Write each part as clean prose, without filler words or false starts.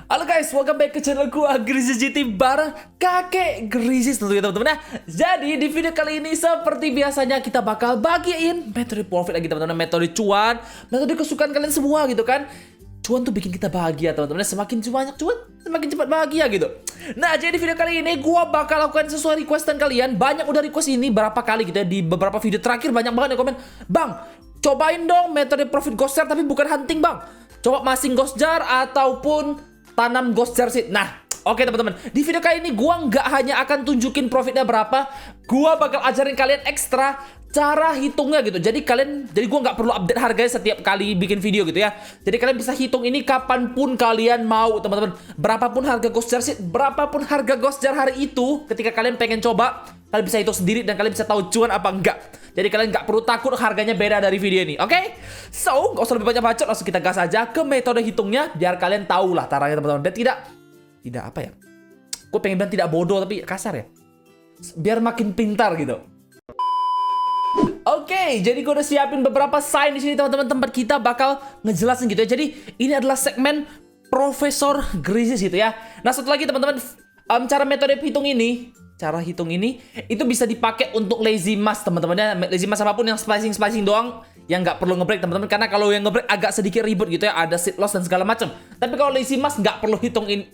Halo guys, welcome back ke channel gua Grizzlies GT bareng kakek Grizzlies tentunya teman-teman ya. Jadi di video kali ini seperti biasanya kita bakal bagiin metode profit lagi teman-teman, metode cuan, metode kesukaan kalian semua gitu kan. Cuan tuh bikin kita bahagia teman-teman, semakin banyak cuan semakin cepat bahagia gitu. Nah jadi di video kali ini gua bakal lakukan sesuai requestan kalian. Banyak udah request ini berapa kali gitu ya, di beberapa video terakhir banyak banget yang komen, "Bang, cobain dong metode profit ghost jar tapi bukan hunting bang. Coba masing ghost jar ataupun tanam ghost jar seed." Nah, oke teman-teman, di video kali ini gua nggak hanya akan tunjukin profitnya berapa, gua bakal ajarin kalian ekstra cara hitungnya gitu. Jadi gua nggak perlu update harganya setiap kali bikin video gitu ya. Jadi kalian bisa hitung ini kapanpun kalian mau teman-teman. Berapapun harga ghost jar seed, berapapun harga ghost jar hari itu, ketika kalian pengen coba, kalian bisa hitung sendiri dan kalian bisa tahu cuan apa enggak. Jadi kalian nggak perlu takut harganya beda dari video ini, oke? So, nggak usah lebih banyak bacot, langsung kita gas aja ke metode hitungnya biar kalian tahu lah caranya teman-teman. Dan tidak apa ya? Gue pengen bilang tidak bodoh tapi kasar ya. Biar makin pintar gitu. Oke, jadi gue udah siapin beberapa sign di sini teman-teman, tempat kita bakal ngejelasin gitu ya. Jadi ini adalah segmen Profesor Grizzlies gitu ya. Nah satu lagi teman-teman, cara metode cara hitung ini itu bisa dipakai untuk lazy mask teman-teman ya. Lazy mask apapun yang splicing doang, yang nggak perlu ngebreak teman-teman, karena kalau yang ngebreak agak sedikit ribet gitu ya, ada seed loss dan segala macam. Tapi kalau lazy mask nggak perlu hitungin,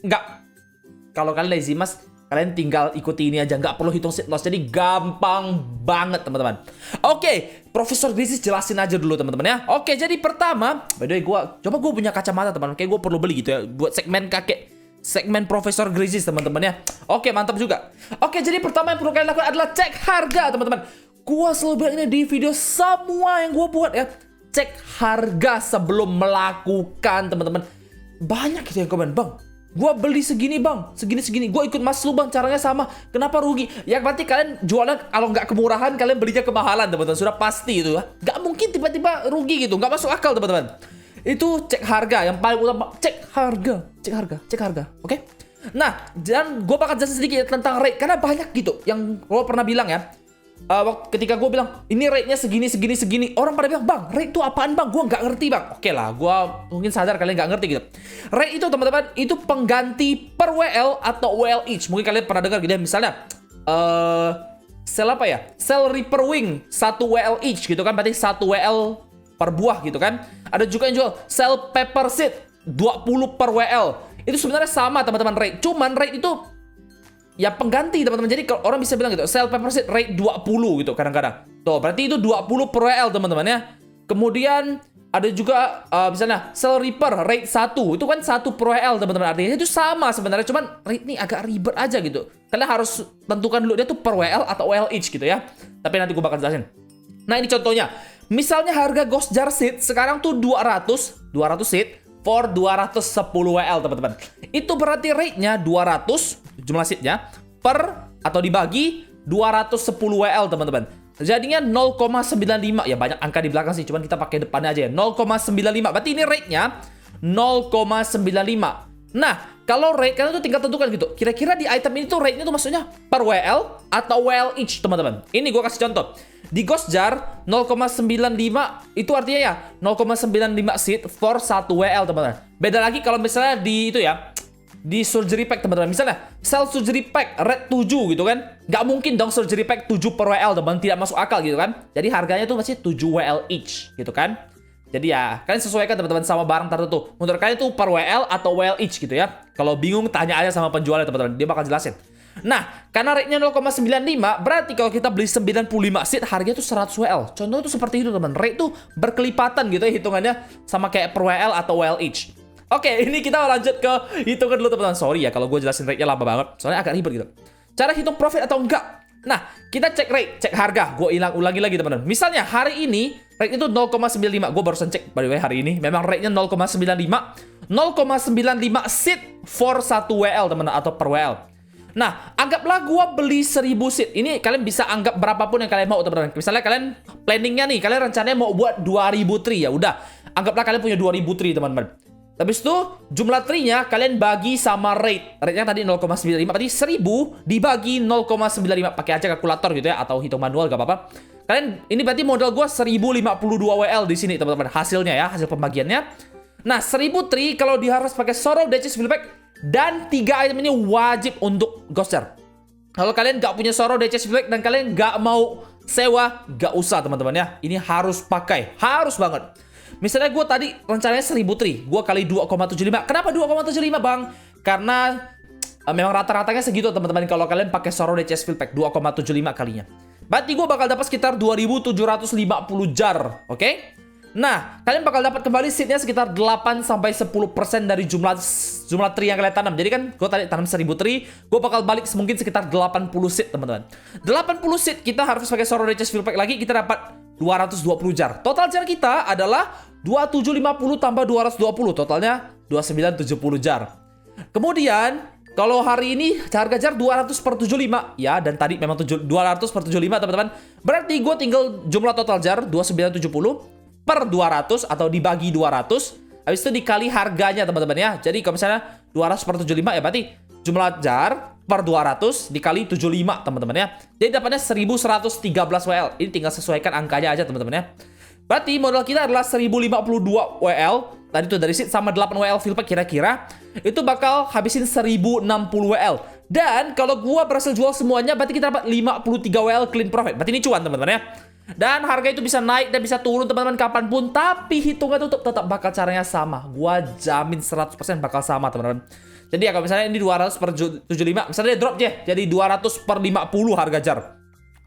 kalau kalian lazy mask kalian tinggal ikuti ini aja, nggak perlu hitung seed loss, jadi gampang banget teman-teman. Oke, Profesor Grizzlies jelasin aja dulu teman-teman ya. Oke, jadi pertama, by the way gue punya kacamata teman-teman, kayak gue perlu beli gitu ya buat segmen Profesor Grizzlies teman-teman ya. Oke, mantap juga. Oke, jadi pertama yang perlu kalian lakukan adalah cek harga teman-teman. Gua selalu bilang ini di video semua yang gua buat ya. Cek harga sebelum melakukan teman-teman. Banyak gitu yang komen, "Bang, gua beli segini bang, segini. Gua ikut mas lu bang, caranya sama. Kenapa rugi?" Ya berarti kalian jualan kalau nggak kemurahan, kalian belinya kemahalan teman-teman. Sudah pasti itu ya. Nggak mungkin tiba-tiba rugi gitu, nggak masuk akal teman-teman. Itu cek harga yang paling utama, cek harga, oke? Nah, dan gue bakal jelasin sedikit tentang rate karena banyak gitu yang gue pernah bilang ya. Ketika gue bilang ini rate-nya segini, orang pada bilang, "Bang, rate itu apaan bang? Gue nggak ngerti bang." Oke lah, gue mungkin sadar kalian nggak ngerti gitu. Rate itu teman-teman itu pengganti per WL atau WL each. Mungkin kalian pernah dengar gitu ya, misalnya sell apa ya? Sell Reaper Wing 1 WL each gitu kan, berarti 1 WL per buah gitu kan. Ada juga yang jual sell pepper seed 20 per WL. Itu sebenarnya sama teman-teman rate. Cuman rate itu ya pengganti teman-teman. Jadi kalau orang bisa bilang gitu, sell pepper seed rate 20 gitu kadang-kadang. Tuh, berarti itu 20 per WL teman-teman ya. Kemudian ada juga misalnya sell reaper rate 1. Itu kan 1 per WL teman-teman. Artinya itu sama sebenarnya, cuman rate ini agak ribet aja gitu. Kalian harus tentukan dulu dia tuh per WL atau WL each gitu ya. Tapi nanti gue bakal jelasin. Nah, ini contohnya. Misalnya harga ghost jar seed sekarang tuh 200 seed for 210 WL teman-teman. Itu berarti rate-nya 200 jumlah seednya per atau dibagi 210 WL teman-teman. Jadinya 0,95. Ya banyak angka di belakang sih, cuman kita pakai depannya aja ya. 0,95. Berarti ini rate-nya 0,95. Nah, kalau rate kalian tuh tinggal tentukan gitu. Kira-kira di item ini tuh rate-nya tuh maksudnya per WL atau WL each teman-teman. Ini gue kasih contoh. Di ghost jar 0,95 itu artinya ya 0,95 seed for 1 WL teman-teman. Beda lagi kalau misalnya di itu ya, di surgery pack teman-teman. Misalnya sell surgery pack rate 7 gitu kan. Nggak mungkin dong surgery pack 7 per WL teman-teman, tidak masuk akal gitu kan. Jadi harganya tuh masih 7 WL each gitu kan. Jadi ya kalian sesuaikan teman-teman sama barang tertentu. Menurut kalian tuh per WL atau WL each gitu ya. Kalau bingung tanya aja sama penjualnya teman-teman, dia bakal jelasin. Nah, karena rate-nya 0,95, berarti kalau kita beli 95 seed, harganya tuh 100 WL. Contohnya tuh seperti itu, teman. Rate tuh berkelipatan gitu ya hitungannya, sama kayak per WL atau WL each. Oke, ini kita lanjut ke hitungan dulu, teman-teman. Sorry ya kalau gue jelasin rate-nya lama banget, soalnya agak ribet gitu. Cara hitung profit atau enggak? Nah, kita cek rate, cek harga. Gue ulangi lagi, teman-teman. Misalnya hari ini, rate itu 0,95. Gue barusan cek, by the way, hari ini. Memang rate-nya 0,95. 0,95 seed for 1 WL, teman-teman, atau per WL. Nah, anggaplah gue beli 1000 seed. Ini kalian bisa anggap berapapun yang kalian mau teman-teman. Misalnya kalian planningnya nih, kalian rencananya mau buat 2000 tree, ya udah. Anggaplah kalian punya 2000 tree teman-teman. Habis itu jumlah tree-nya kalian bagi sama rate. Rate-nya tadi 0,95, berarti 1000 dibagi 0,95. Pakai aja kalkulator gitu ya, atau hitung manual gak apa-apa. Kalian ini berarti modal gue 1052 WL di sini teman-teman. Hasilnya ya, hasil pembagiannya. Nah, 1000 tree kalau diharvest pakai Sorrow Duchess Field Pack Dan 3 item ini wajib untuk Ghost Jar. Kalau kalian nggak punya Sorrow DCS Field Pack dan kalian nggak mau sewa, nggak usah teman-teman ya. Ini harus pakai, harus banget. Misalnya gue tadi rencananya 1000 tri, gue kali 2,75. Kenapa 2,75 bang? Karena memang rata-ratanya segitu teman-teman. Kalau kalian pakai Sorrow DCS Field Pack 2,75 kalinya. Berarti gue bakal dapat sekitar 2750 jar, oke? Nah, kalian bakal dapat kembali seednya sekitar 8-10% dari jumlah tri yang kalian tanam. Jadi kan gue tadi tanam 1000 tri, gue bakal balik mungkin sekitar 80 seed teman-teman. 80 seed kita harus pakai Sorrow DCS Field Pack lagi, kita dapat 220 jar. Total jar kita adalah 2750 tambah 220, totalnya 2970 jar. Kemudian kalau hari ini harga jar 200/75 ya, dan tadi memang 200/75 teman-teman. Berarti gue tinggal jumlah total jar 2970/200 atau dibagi 200. Habis itu dikali harganya teman-teman ya. Jadi kalau misalnya 200/75 ya berarti jumlah jar per 200 dikali 75 teman-teman ya. Jadi dapatnya 1113 WL. Ini tinggal sesuaikan angkanya aja teman-teman ya. Berarti modal kita adalah 1052 WL. Tadi tuh dari seed sama 8 WL field pack kira-kira itu bakal habisin 1060 WL. Dan kalau gua berhasil jual semuanya berarti kita dapat 53 WL clean profit. Berarti ini cuan teman-teman ya. Dan harga itu bisa naik dan bisa turun teman-teman kapanpun. Tapi hitungan itu tetap bakal caranya sama. Gua jamin 100% bakal sama teman-teman. Jadi ya kalau misalnya ini 200/75, misalnya dia drop aja jadi 200/50 harga jar.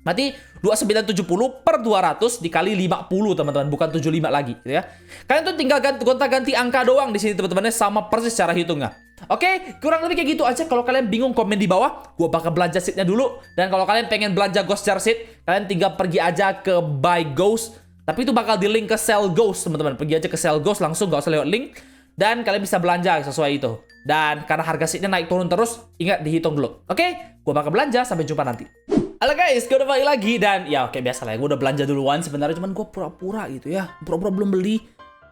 Berarti 2970/200 dikali 50 teman-teman, bukan 75 lagi gitu ya. Kalian tuh tinggal gonta-ganti angka doang di sini teman-teman, sama persis cara hitungnya. Oke, kurang lebih kayak gitu aja. Kalau kalian bingung komen di bawah, gua bakal belanja seednya dulu. Dan kalau kalian pengen belanja Ghost Jar seed, kalian tinggal pergi aja ke Buy Ghost. Tapi itu bakal di link ke Sell Ghost teman-teman. Pergi aja ke Sell Ghost langsung, gak usah lewat link. Dan kalian bisa belanja sesuai itu. Dan karena harga seednya naik turun terus, ingat dihitung dulu. Oke, gua bakal belanja, sampai jumpa nanti. Halo guys, gue udah balik lagi dan ya oke biasa lah ya, gue udah belanja duluan sebenarnya, cuman gue pura-pura gitu ya, pura-pura belum beli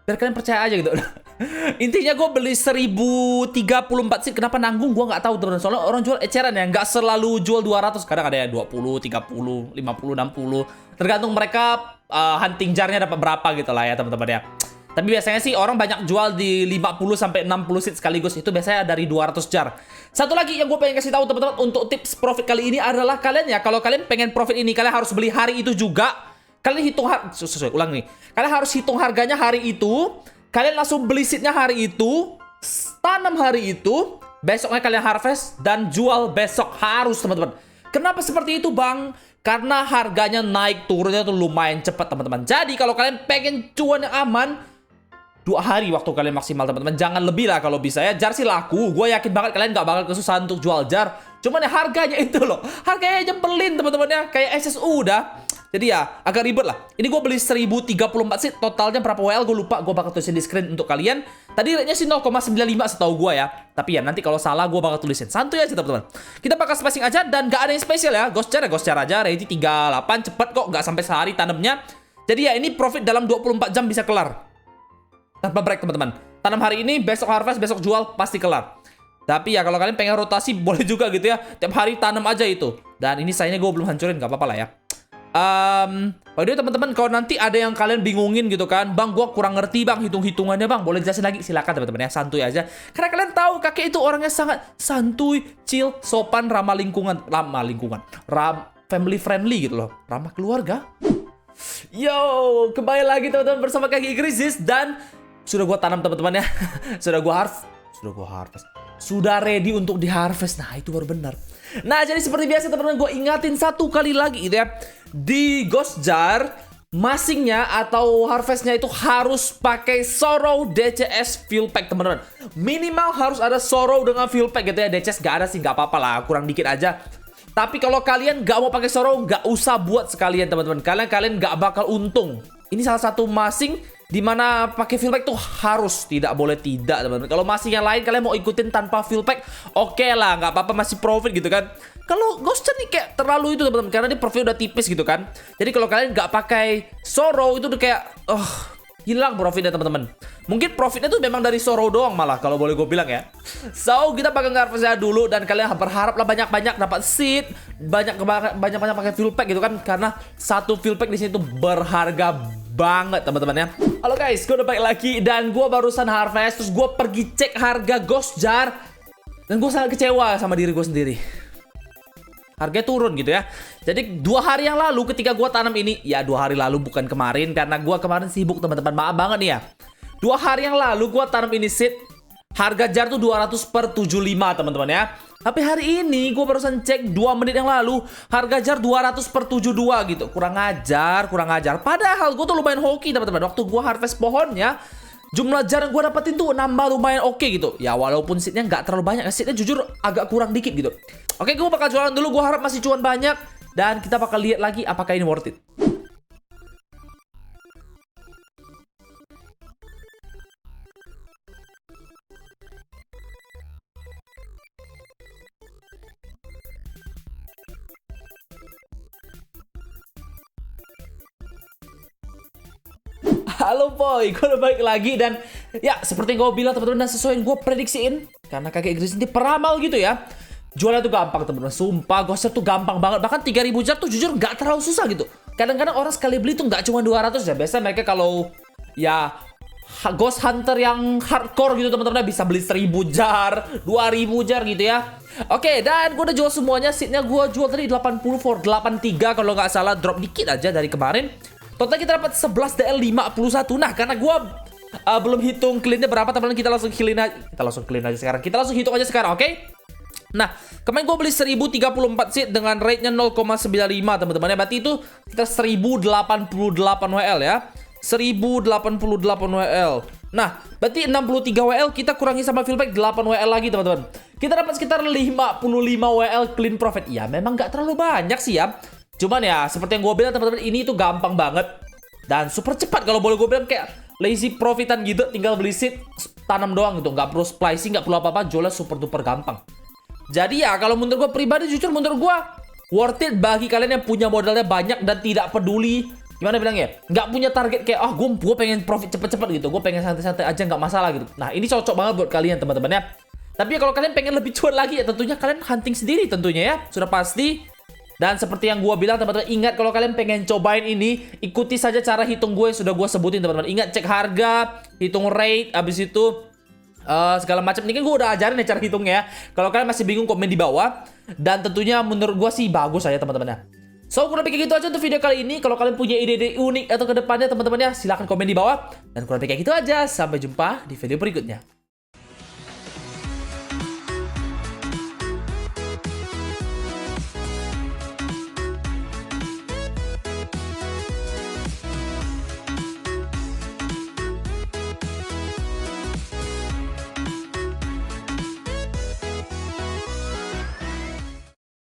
biar kalian percaya aja gitu. Intinya gue beli 1034 seed, kenapa nanggung gue nggak tahu teman-teman. Soalnya orang jual eceran ya, nggak selalu jual 200, kadang ada yang 20, 30, 50, 60, tergantung mereka hunting jarnya dapat berapa gitu lah ya teman-teman ya. Tapi biasanya sih orang banyak jual di 50-60 seat sekaligus. Itu biasanya dari 200 jar. Satu lagi yang gue pengen kasih tahu teman-teman untuk tips profit kali ini adalah kalian ya, kalau kalian pengen profit ini, kalian harus beli hari itu juga. Kalian hitung ulang nih. Kalian harus hitung harganya hari itu. Kalian langsung beli seatnya hari itu, tanam hari itu, besoknya kalian harvest dan jual besok, harus teman-teman. Kenapa seperti itu bang? Karena harganya naik turunnya tuh lumayan cepat teman-teman. Jadi kalau kalian pengen cuan yang aman, 2 hari waktu kalian maksimal teman-teman. Jangan lebih lah kalau bisa ya. Jar sih laku. Gue yakin banget kalian gak bakal kesusahan untuk jual jar. Cuman ya harganya itu loh. Harganya nyebelin teman-teman ya. Kayak SSU udah. Jadi ya agak ribet lah. Ini gue beli 1034 seat. Totalnya berapa WL gue lupa. Gue bakal tulisin di screen untuk kalian. Tadi rate-nya sih 0,95 setahu gue ya. Tapi ya nanti kalau salah gue bakal tulisin. Santuy aja teman-teman. Kita bakal spacing aja dan gak ada yang spesial ya. Ghost jar ya Ghost jar aja. Rate 38 cepet kok. Gak sampai sehari tanamnya. Jadi ya ini profit dalam 24 jam bisa kelar. Tanpa break teman-teman. Tanam hari ini, besok harvest, besok jual, pasti kelar. Tapi ya kalau kalian pengen rotasi boleh juga gitu ya. Tiap hari tanam aja itu. Dan ini sayangnya gue belum hancurin, gak apa-apa lah ya. By the way teman-teman, kalau nanti ada yang kalian bingungin gitu kan, bang gue kurang ngerti bang hitung-hitungannya bang, boleh jelasin lagi, silakan teman-teman ya, santuy aja. Karena kalian tahu kakek itu orangnya sangat santuy, chill, sopan, ramah lingkungan, family friendly gitu loh, ramah keluarga. Yo, kembali lagi teman-teman bersama Kaki Krisis dan sudah gue tanam teman-teman ya. Sudah gue harvest. Sudah ready untuk di harvest. Nah itu baru benar. Nah jadi seperti biasa teman-teman, gue ingatin satu kali lagi gitu ya. Di Ghost Jar masingnya atau harvestnya itu harus pakai Sorrow DCS Field Pack teman-teman. Minimal harus ada Sorrow dengan Field Pack gitu ya. DCS gak ada sih gak apa-apa lah, kurang dikit aja. Tapi kalau kalian gak mau pakai Sorrow, gak usah buat sekalian teman-teman. Kalian gak bakal untung. Ini salah satu masing dimana pakai field pack tuh harus, tidak boleh tidak teman-teman. Kalau masih yang lain kalian mau ikutin tanpa field pack, oke lah, nggak apa-apa, masih profit gitu kan. Kalau Ghost Jar nih kayak terlalu itu teman-teman, karena dia profit udah tipis gitu kan. Jadi kalau kalian nggak pakai Sorrow itu udah kayak hilang profitnya teman-teman. Mungkin profitnya tuh memang dari Sorrow doang malah kalau boleh gue bilang ya. So kita pakai harvestnya dulu dan kalian berharap lah banyak-banyak dapat seed, banyak-banyak pakai field pack gitu kan, karena satu field pack di sini tuh berharga banget teman-teman ya. Halo guys, gue udah balik lagi dan gue barusan harvest, terus gue pergi cek harga Ghost Jar. Dan gue sangat kecewa sama diri gue sendiri. Harganya turun gitu ya. Jadi 2 hari yang lalu ketika gue tanam ini, ya 2 hari lalu bukan kemarin, karena gue kemarin sibuk teman-teman, maaf banget nih ya. 2 hari yang lalu gue tanam ini seed, harga jar tuh 200 per 75 teman-teman ya. Tapi hari ini gue barusan cek 2 menit yang lalu, harga jar 200 per 72 gitu. Kurang ajar, kurang ajar. Padahal gue tuh lumayan hoki teman-teman. Waktu gue harvest pohonnya, jumlah jar yang gue dapetin tuh nambah lumayan oke gitu. Ya walaupun seednya nggak terlalu banyak, seednya jujur agak kurang dikit gitu. Oke, gue bakal jualan dulu, gue harap masih cuan banyak. Dan kita bakal lihat lagi apakah ini worth it. Halo boy, gue udah balik lagi. Dan ya seperti yang gue bilang teman-teman, dan sesuai yang gue prediksiin, karena kakek Gris ini peramal gitu ya, jualnya tuh gampang teman-teman. Sumpah, Ghoster tuh gampang banget. Bahkan 3000 jar tuh jujur nggak terlalu susah gitu. Kadang-kadang orang sekali beli tuh nggak cuma 200 ya. Biasanya mereka kalau ya Ghost Hunter yang hardcore gitu teman-teman, bisa beli 1000 jar, 2000 jar gitu ya. Oke, dan gue udah jual semuanya. Seednya gue jual tadi 80 for 83 kalau nggak salah, drop dikit aja dari kemarin. Total kita dapat 11 DL 51. Nah, karena gue belum hitung cleannya berapa teman-teman, kita langsung clean aja. Kita langsung clean aja sekarang. Kita langsung hitung aja sekarang, oke? Nah, kemarin gue beli 1034 seed dengan rate-nya 0,95 teman-teman ya. Berarti itu kita 1088 WL ya. 1088 WL. Nah, berarti 63 WL kita kurangi sama fieldback 8 WL lagi teman-teman. Kita dapat sekitar 55 WL clean profit. Ya, memang nggak terlalu banyak sih ya. Cuman ya, seperti yang gue bilang teman-teman, ini tuh gampang banget. Dan super cepat kalau boleh gue bilang, kayak lazy profitan gitu. Tinggal beli seed, tanam doang gitu. Nggak perlu splicing, nggak perlu apa-apa. Jualnya super duper gampang. Jadi ya, kalau menurut gue pribadi, jujur menurut gue worth it bagi kalian yang punya modalnya banyak dan tidak peduli, gimana bilangnya, nggak punya target kayak, gue pengen profit cepet-cepet gitu, gue pengen santai-santai aja nggak masalah gitu. Nah, ini cocok banget buat kalian teman-teman ya. Tapi kalau kalian pengen lebih cuan lagi ya, tentunya kalian hunting sendiri tentunya ya, sudah pasti. Dan seperti yang gue bilang teman-teman, ingat kalau kalian pengen cobain ini, ikuti saja cara hitung gue yang sudah gue sebutin teman-teman. Ingat, cek harga, hitung rate, abis itu segala macam. Ini kan gue udah ajarin ya cara hitungnya. Kalau kalian masih bingung, komen di bawah. Dan tentunya menurut gue sih bagus aja teman-teman ya. So, kurang lebih kayak gitu aja untuk video kali ini. Kalau kalian punya ide-ide unik atau kedepannya teman-teman ya, silahkan komen di bawah. Dan kurang lebih kayak gitu aja. Sampai jumpa di video berikutnya.